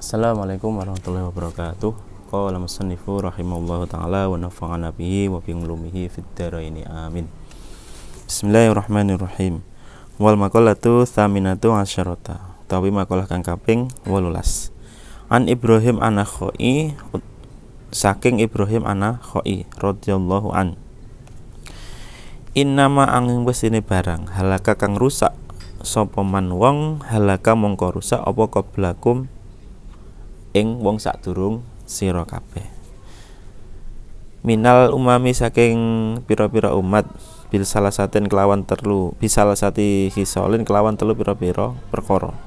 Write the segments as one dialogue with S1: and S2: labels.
S1: Assalamualaikum warahmatullahi wabarakatuh. Qala musannifu rahimallahu ta'ala wa nafa'ana bihi wa bi ulumihi fid dharaini amin. Bismillahirrahmanirrahim. Wal maqalatu tsaminatu asyarata. Utawi makalah kang kaping 18. An Ibrahim An-Nakhai, saking Ibrahim An-Nakhai radhiyallahu an. Innama angin wesine barang halaka kang rusak sapa man wong halaka mongko rusak apa qablakum ing wong sadurung sira kabeh. Minal umami saking pira-pira umat bil salasatin kelawan terlu bisalasati hisolin kelawan telu pira-pira perkara.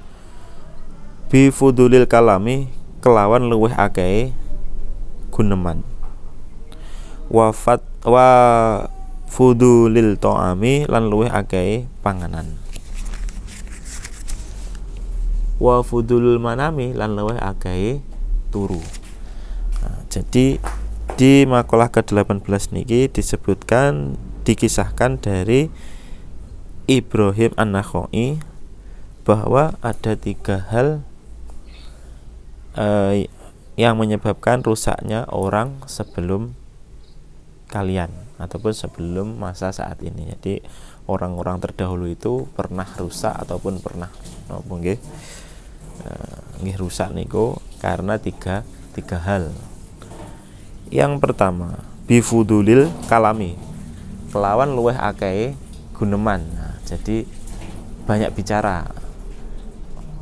S1: Bi fudulil kalami kelawan luweh akeh guneman. Wa fudulil ta'ami lan luweh akeh panganan. Wa fudulul manami lan luweh akeh turu. Nah, jadi di makalah ke-18 niki disebutkan dikisahkan dari Ibrahim An-Nakhai bahwa ada 3 hal yang menyebabkan rusaknya orang sebelum kalian ataupun sebelum masa saat ini. Jadi orang-orang terdahulu itu pernah rusak ataupun pernah nggih rusak niku karena tiga hal. Yang pertama, bifudulil kalami, kelawan luweh akeh guneman. Nah, jadi banyak bicara.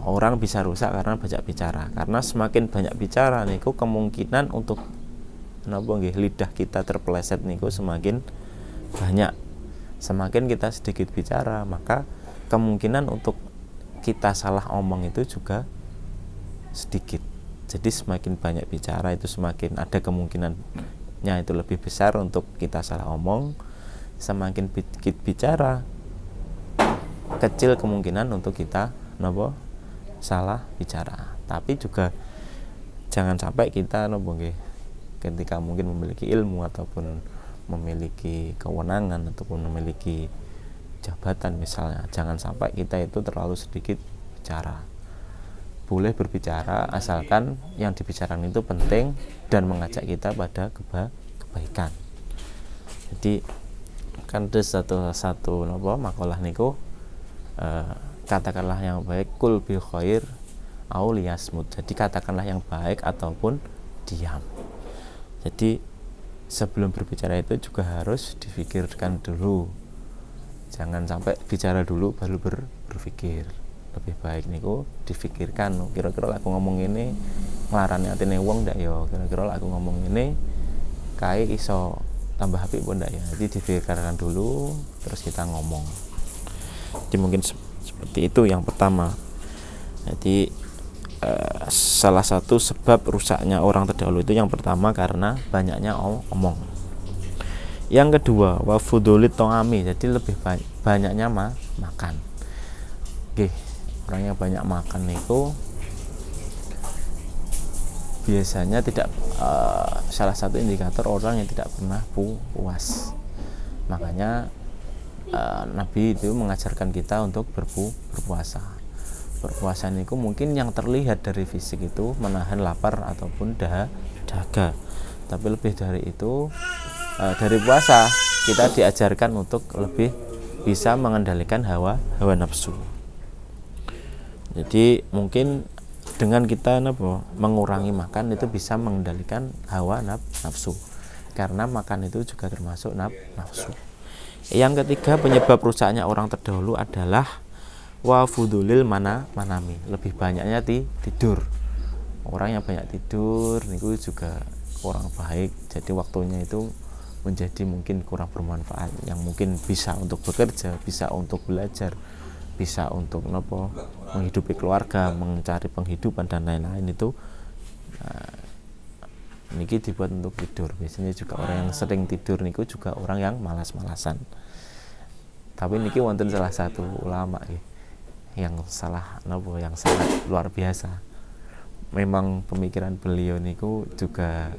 S1: Orang bisa rusak karena banyak bicara. Karena semakin banyak bicara niku kemungkinan untuk lidah kita terpeleset niku semakin banyak. Semakin kita sedikit bicara, maka kemungkinan untuk kita salah omong itu juga sedikit. Jadi semakin banyak bicara itu semakin ada kemungkinannya itu lebih besar untuk kita salah omong. Semakin sedikit bicara, kecil kemungkinan untuk kita salah bicara. Tapi juga jangan sampai kita ketika mungkin memiliki ilmu ataupun memiliki kewenangan ataupun memiliki jabatan misalnya, jangan sampai kita itu terlalu sedikit bicara. Boleh berbicara asalkan yang dibicarakan itu penting dan mengajak kita pada kebaikan. Jadi kan ada satu makalah niku katakanlah yang baik kul bi khair au liyasmut. Jadi katakanlah yang baik ataupun diam. Jadi sebelum berbicara itu juga harus difikirkan dulu. Jangan sampai bicara dulu baru berpikir. Lebih baik niku difikirkan, kira-kira aku ngomong ini nglarani atine wong ndak ya, kira-kira aku ngomong ini kae iso tambah apik apa ndak ya. Jadi difikirkan dulu terus kita ngomong. Jadi mungkin seperti itu yang pertama. Jadi salah satu sebab rusaknya orang terdahulu itu yang pertama karena banyaknya omong. Yang kedua, wa fudulit to'ami, jadi lebih banyaknya makan. Oke, orang yang banyak makan itu biasanya tidak salah satu indikator orang yang tidak pernah puas. Makanya Nabi itu mengajarkan kita untuk berpuasa. Berpuasa itu mungkin yang terlihat dari fisik itu menahan lapar ataupun dahaga. Tapi lebih dari itu, dari puasa kita diajarkan untuk lebih bisa mengendalikan hawa nafsu. Jadi mungkin dengan kita mengurangi makan itu bisa mengendalikan hawa nafsu. Karena makan itu juga termasuk nafsu. Yang ketiga, penyebab rusaknya orang terdahulu adalah wa fudulil manami, lebih banyaknya tidur. Orang yang banyak tidur niku juga kurang baik. Jadi waktunya itu menjadi mungkin kurang bermanfaat, yang mungkin bisa untuk bekerja, bisa untuk belajar, bisa untuk menghidupi keluarga, mencari penghidupan dan lain-lain itu niki dibuat untuk tidur. Biasanya juga orang yang sering tidur niku juga orang yang malas-malasan. Tapi niki wonten salah satu ulama yang yang sangat luar biasa. Memang pemikiran beliau niku juga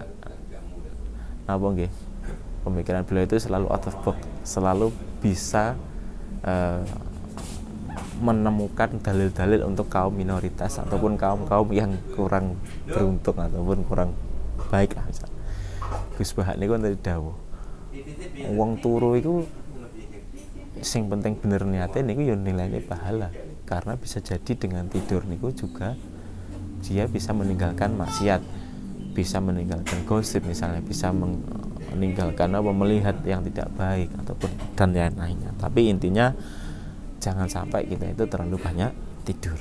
S1: pemikiran beliau itu selalu out of box, selalu bisa menemukan dalil-dalil untuk kaum minoritas ataupun kaum-kaum yang kurang beruntung ataupun kurang baik. Gus Bahak niku tadi dawuh, wong turu iku sing penting bener niate niku ya nilainya pahala, karena bisa jadi dengan tidur niku juga dia bisa meninggalkan maksiat, bisa meninggalkan gosip misalnya, bisa meninggalkan melihat yang tidak baik ataupun dan lain-lainnya. Tapi intinya jangan sampai kita itu terlalu banyak tidur.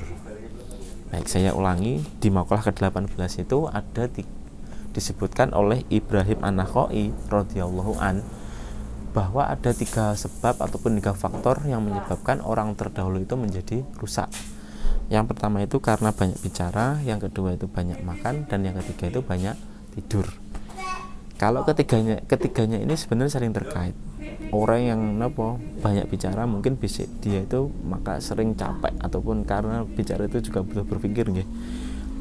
S1: Baik, saya ulangi, di makalah ke-18 itu ada disebutkan oleh Ibrahim An-Nakhai radhiyallahu an bahwa ada 3 sebab ataupun 3 faktor yang menyebabkan orang terdahulu itu menjadi rusak. Yang pertama itu karena banyak bicara, yang kedua itu banyak makan, dan yang ketiga itu banyak tidur. Kalau ketiganya ini sebenarnya saling terkait. Orang yang banyak bicara mungkin bisa dia itu maka sering capek, ataupun karena bicara itu juga butuh berpikir nggih.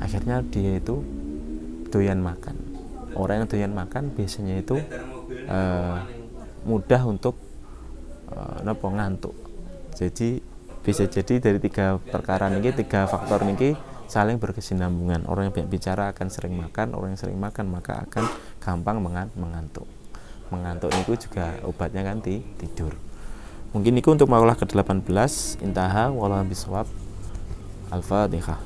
S1: Akhirnya dia itu doyan makan. Orang yang doyan makan biasanya itu mudah untuk ngantuk. Jadi bisa jadi dari 3 perkara niki, 3 faktor niki saling berkesinambungan. Orang yang banyak bicara akan sering makan, orang yang sering makan maka akan gampang mengantuk. Mengantuk niku juga obatnya kan tidur. Mungkin niku untuk makalah ke-18. Intaha wallahu bisawab. Al-Fatihah.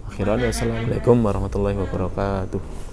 S1: Akhiran, wassalamualaikum warahmatullahi wabarakatuh.